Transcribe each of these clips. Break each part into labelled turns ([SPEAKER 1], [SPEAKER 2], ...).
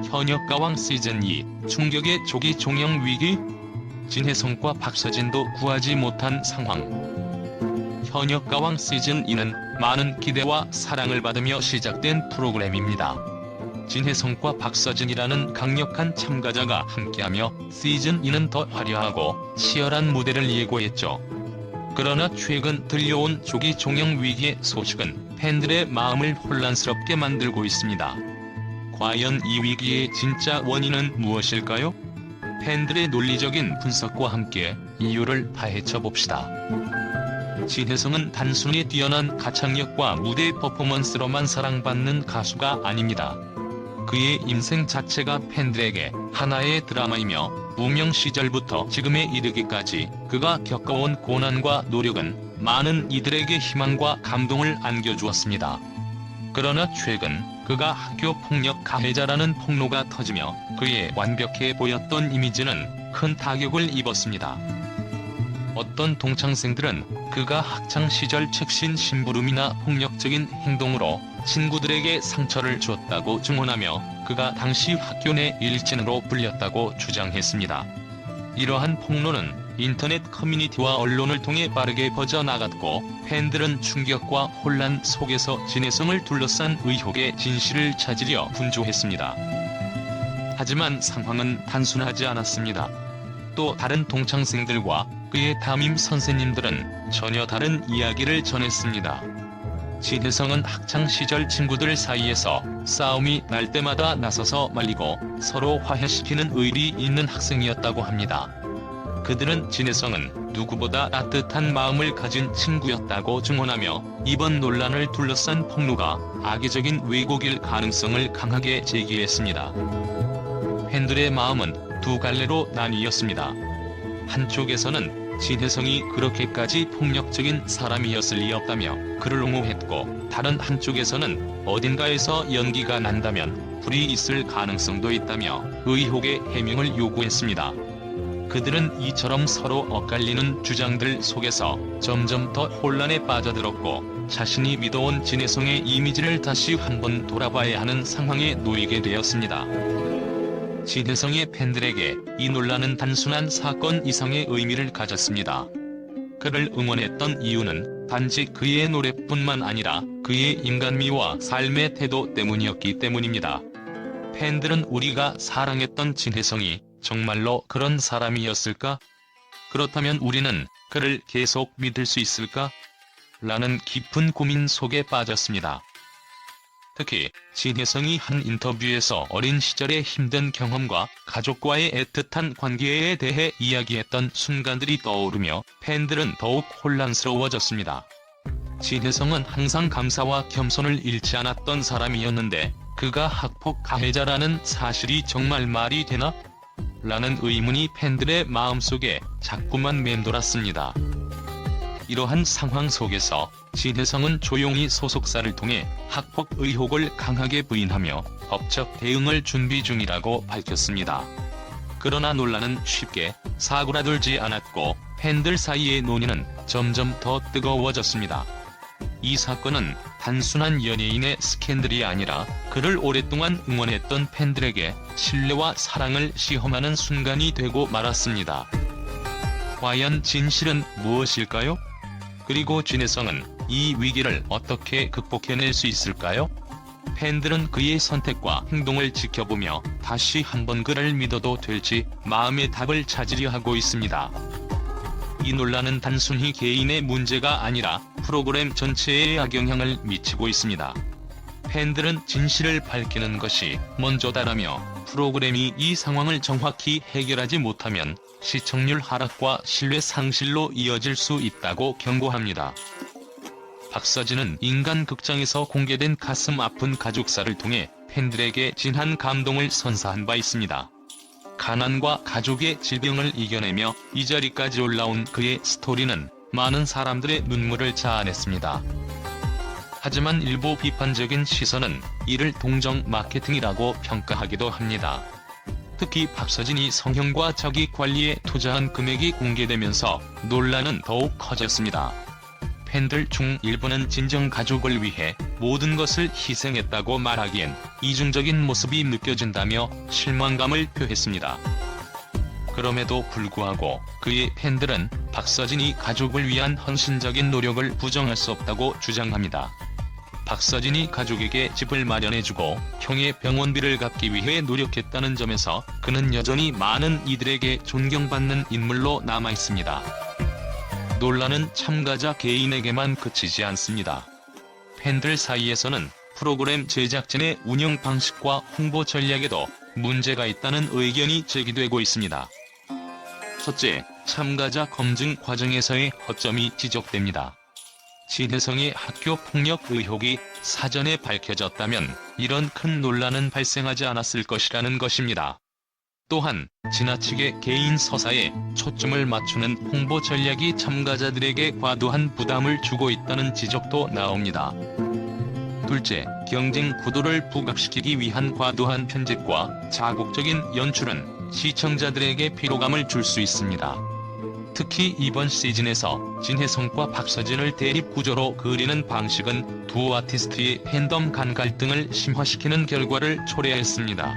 [SPEAKER 1] 현역가왕 시즌2 충격의 조기 종영 위기? 진혜성과 박서진도 구하지 못한 상황. 현역가왕 시즌2는 많은 기대와 사랑을 받으며 시작된 프로그램입니다. 진혜성과 박서진이라는 강력한 참가자가 함께하며 시즌2는 더 화려하고 치열한 무대를 예고했죠. 그러나 최근 들려온 조기 종영 위기의 소식은 팬들의 마음을 혼란스럽게 만들고 있습니다. 과연 이 위기의 진짜 원인은 무엇일까요? 팬들의 논리적인 분석과 함께 이유를 파헤쳐 봅시다. 진혜성은 단순히 뛰어난 가창력과 무대 퍼포먼스로만 사랑받는 가수가 아닙니다. 그의 인생 자체가 팬들에게 하나의 드라마이며 무명 시절부터 지금에 이르기까지 그가 겪어온 고난과 노력은 많은 이들에게 희망과 감동을 안겨주었습니다. 그러나 최근 그가 학교 폭력 가해자라는 폭로가 터지며 그의 완벽해 보였던 이미지는 큰 타격을 입었습니다. 어떤 동창생들은 그가 학창시절 책신 심부름이나 폭력적인 행동으로 친구들에게 상처를 줬다고 증언하며 그가 당시 학교 내 일진으로 불렸다고 주장했습니다. 이러한 폭로는 인터넷 커뮤니티와 언론을 통해 빠르게 퍼져나갔고 팬들은 충격과 혼란 속에서 진혜성을 둘러싼 의혹의 진실을 찾으려 분주했습니다. 하지만 상황은 단순하지 않았습니다. 또 다른 동창생들과 그의 담임 선생님들은 전혀 다른 이야기를 전했습니다. 진혜성은 학창시절 친구들 사이에서 싸움이 날 때마다 나서서 말리고 서로 화해시키는 의리 있는 학생이었다고 합니다. 그들은 진혜성은 누구보다 따뜻한 마음을 가진 친구였다고 증언하며 이번 논란을 둘러싼 폭로가 악의적인 왜곡일 가능성을 강하게 제기했습니다. 팬들의 마음은 두 갈래로 나뉘었습니다. 한쪽에서는 진혜성이 그렇게까지 폭력적인 사람이었을 리 없다며 그를 옹호했고, 다른 한쪽에서는 어딘가에서 연기가 난다면 불이 있을 가능성도 있다며 의혹의 해명을 요구했습니다. 그들은 이처럼 서로 엇갈리는 주장들 속에서 점점 더 혼란에 빠져들었고 자신이 믿어온 진혜성의 이미지를 다시 한번 돌아봐야 하는 상황에 놓이게 되었습니다. 진혜성의 팬들에게 이 논란은 단순한 사건 이상의 의미를 가졌습니다. 그를 응원했던 이유는 단지 그의 노래뿐만 아니라 그의 인간미와 삶의 태도 때문이었기 때문입니다. 팬들은 우리가 사랑했던 진혜성이 정말로 그런 사람이었을까? 그렇다면 우리는 그를 계속 믿을 수 있을까? 라는 깊은 고민 속에 빠졌습니다. 특히 진혜성이 한 인터뷰에서 어린 시절의 힘든 경험과 가족과의 애틋한 관계에 대해 이야기했던 순간들이 떠오르며 팬들은 더욱 혼란스러워졌습니다. 진혜성은 항상 감사와 겸손을 잃지 않았던 사람이었는데 그가 학폭 가해자라는 사실이 정말 말이 되나? 라는 의문이 팬들의 마음속에 자꾸만 맴돌았습니다. 이러한 상황 속에서 진혜성은 조용히 소속사를 통해 학폭 의혹을 강하게 부인하며 법적 대응을 준비 중이라고 밝혔습니다. 그러나 논란은 쉽게 사그라들지 않았고 팬들 사이의 논의는 점점 더 뜨거워졌습니다. 이 사건은 단순한 연예인의 스캔들이 아니라 그를 오랫동안 응원했던 팬들에게 신뢰와 사랑을 시험하는 순간이 되고 말았습니다. 과연 진실은 무엇일까요? 그리고 진혜성은 이 위기를 어떻게 극복해낼 수 있을까요? 팬들은 그의 선택과 행동을 지켜보며 다시 한번 그를 믿어도 될지 마음의 답을 찾으려 하고 있습니다. 이 논란은 단순히 개인의 문제가 아니라 프로그램 전체에 악영향을 미치고 있습니다. 팬들은 진실을 밝히는 것이 먼저다라며 프로그램이 이 상황을 정확히 해결하지 못하면 시청률 하락과 신뢰 상실로 이어질 수 있다고 경고합니다. 박서진은 인간극장에서 공개된 가슴 아픈 가족사를 통해 팬들에게 진한 감동을 선사한 바 있습니다. 가난과 가족의 질병을 이겨내며 이 자리까지 올라온 그의 스토리는 많은 사람들의 눈물을 자아냈습니다. 하지만 일부 비판적인 시선은 이를 동정 마케팅이라고 평가하기도 합니다. 특히 박서진이 성형과 자기 관리에 투자한 금액이 공개되면서 논란은 더욱 커졌습니다. 팬들 중 일부는 진정 가족을 위해 모든 것을 희생했다고 말하기엔 이중적인 모습이 느껴진다며 실망감을 표했습니다. 그럼에도 불구하고 그의 팬들은 박서진이 가족을 위한 헌신적인 노력을 부정할 수 없다고 주장합니다. 박서진이 가족에게 집을 마련해주고 형의 병원비를 갚기 위해 노력했다는 점에서 그는 여전히 많은 이들에게 존경받는 인물로 남아있습니다. 논란은 참가자 개인에게만 그치지 않습니다. 팬들 사이에서는 프로그램 제작진의 운영 방식과 홍보 전략에도 문제가 있다는 의견이 제기되고 있습니다. 첫째, 참가자 검증 과정에서의 허점이 지적됩니다. 진혜성의 학교 폭력 의혹이 사전에 밝혀졌다면 이런 큰 논란은 발생하지 않았을 것이라는 것입니다. 또한 지나치게 개인 서사에 초점을 맞추는 홍보 전략이 참가자들에게 과도한 부담을 주고 있다는 지적도 나옵니다. 둘째, 경쟁 구도를 부각시키기 위한 과도한 편집과 자극적인 연출은 시청자들에게 피로감을 줄 수 있습니다. 특히 이번 시즌에서 진혜성과 박서진을 대립구조로 그리는 방식은 두 아티스트의 팬덤 간 갈등을 심화시키는 결과를 초래했습니다.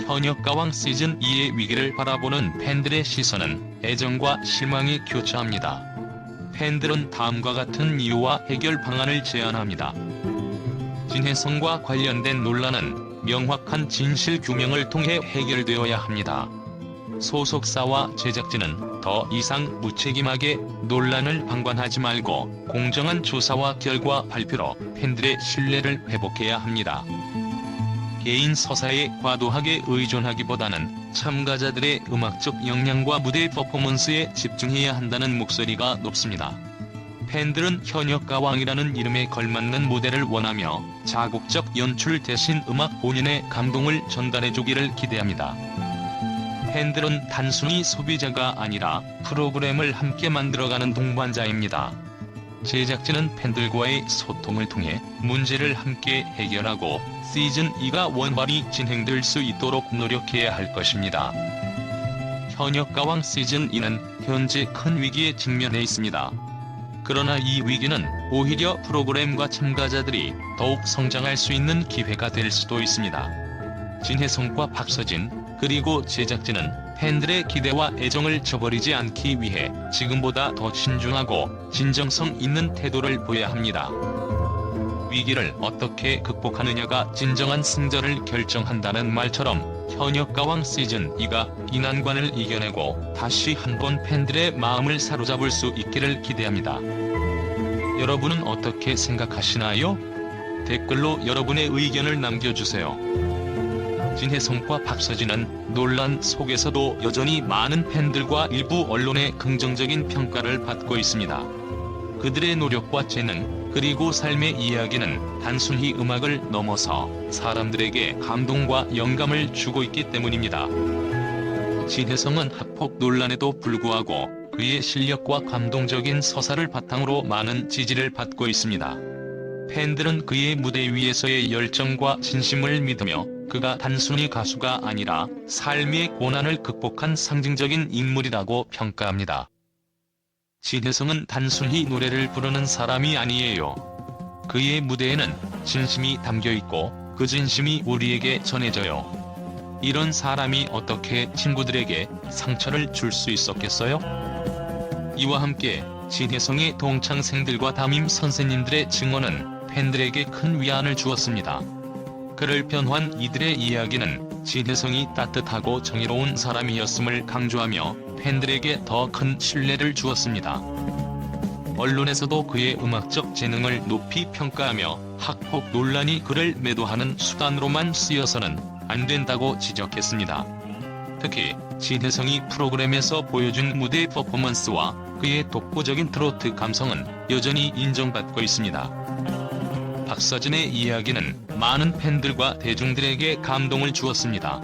[SPEAKER 1] 현역가왕 시즌2의 위기를 바라보는 팬들의 시선은 애정과 실망이 교차합니다. 팬들은 다음과 같은 이유와 해결 방안을 제안합니다. 진혜성과 관련된 논란은 명확한 진실 규명을 통해 해결되어야 합니다. 소속사와 제작진은 더 이상 무책임하게 논란을 방관하지 말고 공정한 조사와 결과 발표로 팬들의 신뢰를 회복해야 합니다. 개인 서사에 과도하게 의존하기보다는 참가자들의 음악적 역량과 무대 퍼포먼스에 집중해야 한다는 목소리가 높습니다. 팬들은 현역가왕이라는 이름에 걸맞는 무대를 원하며 자극적 연출 대신 음악 본연의 감동을 전달해주기를 기대합니다. 팬들은 단순히 소비자가 아니라 프로그램을 함께 만들어가는 동반자입니다. 제작진은 팬들과의 소통을 통해 문제를 함께 해결하고 시즌2가 원활히 진행될 수 있도록 노력해야 할 것입니다. 현역가왕 시즌2는 현재 큰 위기에 직면해 있습니다. 그러나 이 위기는 오히려 프로그램과 참가자들이 더욱 성장할 수 있는 기회가 될 수도 있습니다. 진혜성과 박서진, 그리고 제작진은 팬들의 기대와 애정을 저버리지 않기 위해 지금보다 더 신중하고 진정성 있는 태도를 보여야 합니다. 위기를 어떻게 극복하느냐가 진정한 승자를 결정한다는 말처럼 현역가왕 시즌2가 이 난관을 이겨내고 다시 한번 팬들의 마음을 사로잡을 수 있기를 기대합니다. 여러분은 어떻게 생각하시나요? 댓글로 여러분의 의견을 남겨주세요. 진혜성과 박서진은 논란 속에서도 여전히 많은 팬들과 일부 언론의 긍정적인 평가를 받고 있습니다. 그들의 노력과 재능, 그리고 삶의 이야기는 단순히 음악을 넘어서 사람들에게 감동과 영감을 주고 있기 때문입니다. 진혜성은 학폭 논란에도 불구하고 그의 실력과 감동적인 서사를 바탕으로 많은 지지를 받고 있습니다. 팬들은 그의 무대 위에서의 열정과 진심을 믿으며 그가 단순히 가수가 아니라 삶의 고난을 극복한 상징적인 인물이라고 평가합니다. 진혜성은 단순히 노래를 부르는 사람이 아니에요. 그의 무대에는 진심이 담겨있고 그 진심이 우리에게 전해져요. 이런 사람이 어떻게 친구들에게 상처를 줄 수 있었겠어요? 이와 함께 진혜성의 동창생들과 담임 선생님들의 증언은 팬들에게 큰 위안을 주었습니다. 그를 변호한 이들의 이야기는 진혜성이 따뜻하고 정의로운 사람이었음을 강조하며 팬들에게 더 큰 신뢰를 주었습니다. 언론에서도 그의 음악적 재능을 높이 평가하며 학폭 논란이 그를 매도하는 수단으로만 쓰여서는 안 된다고 지적했습니다. 특히 진혜성이 프로그램에서 보여준 무대 퍼포먼스와 그의 독보적인 트로트 감성은 여전히 인정받고 있습니다. 박서진의 이야기는 많은 팬들과 대중들에게 감동을 주었습니다.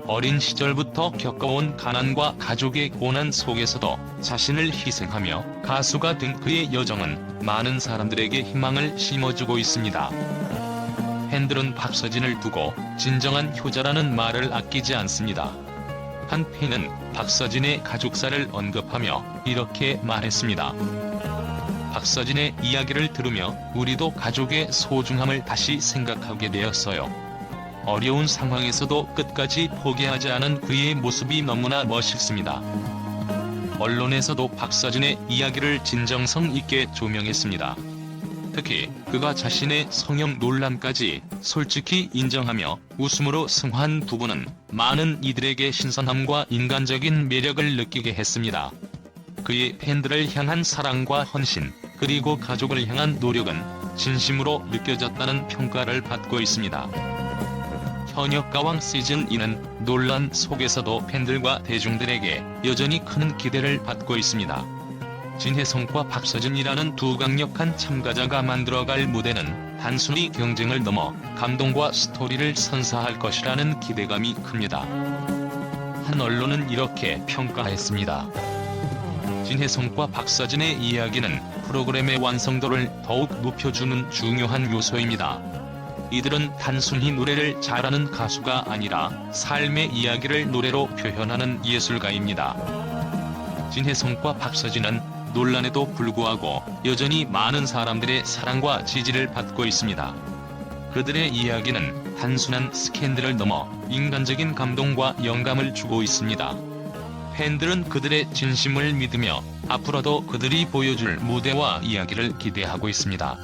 [SPEAKER 1] 어린 시절부터 겪어온 가난과 가족의 고난 속에서도 자신을 희생하며 가수가 된 그의 여정은 많은 사람들에게 희망을 심어주고 있습니다. 팬들은 박서진을 두고 진정한 효자라는 말을 아끼지 않습니다. 한 팬은 박서진의 가족사를 언급하며 이렇게 말했습니다. 박서진의 이야기를 들으며 우리도 가족의 소중함을 다시 생각하게 되었어요. 어려운 상황에서도 끝까지 포기하지 않은 그의 모습이 너무나 멋있습니다. 언론에서도 박서진의 이야기를 진정성 있게 조명했습니다. 특히 그가 자신의 성형 논란까지 솔직히 인정하며 웃음으로 승화한 부분은 많은 이들에게 신선함과 인간적인 매력을 느끼게 했습니다. 그의 팬들을 향한 사랑과 헌신, 그리고 가족을 향한 노력은 진심으로 느껴졌다는 평가를 받고 있습니다. 현역가왕 시즌2는 논란 속에서도 팬들과 대중들에게 여전히 큰 기대를 받고 있습니다. 진혜성과 박서진이라는 두 강력한 참가자가 만들어갈 무대는 단순히 경쟁을 넘어 감동과 스토리를 선사할 것이라는 기대감이 큽니다. 한 언론은 이렇게 평가했습니다. 진혜성과 박서진의 이야기는 프로그램의 완성도를 더욱 높여주는 중요한 요소입니다. 이들은 단순히 노래를 잘하는 가수가 아니라 삶의 이야기를 노래로 표현하는 예술가입니다. 진혜성과 박서진은 논란에도 불구하고 여전히 많은 사람들의 사랑과 지지를 받고 있습니다. 그들의 이야기는 단순한 스캔들을 넘어 인간적인 감동과 영감을 주고 있습니다. 팬들은 그들의 진심을 믿으며 앞으로도 그들이 보여줄 무대와 이야기를 기대하고 있습니다.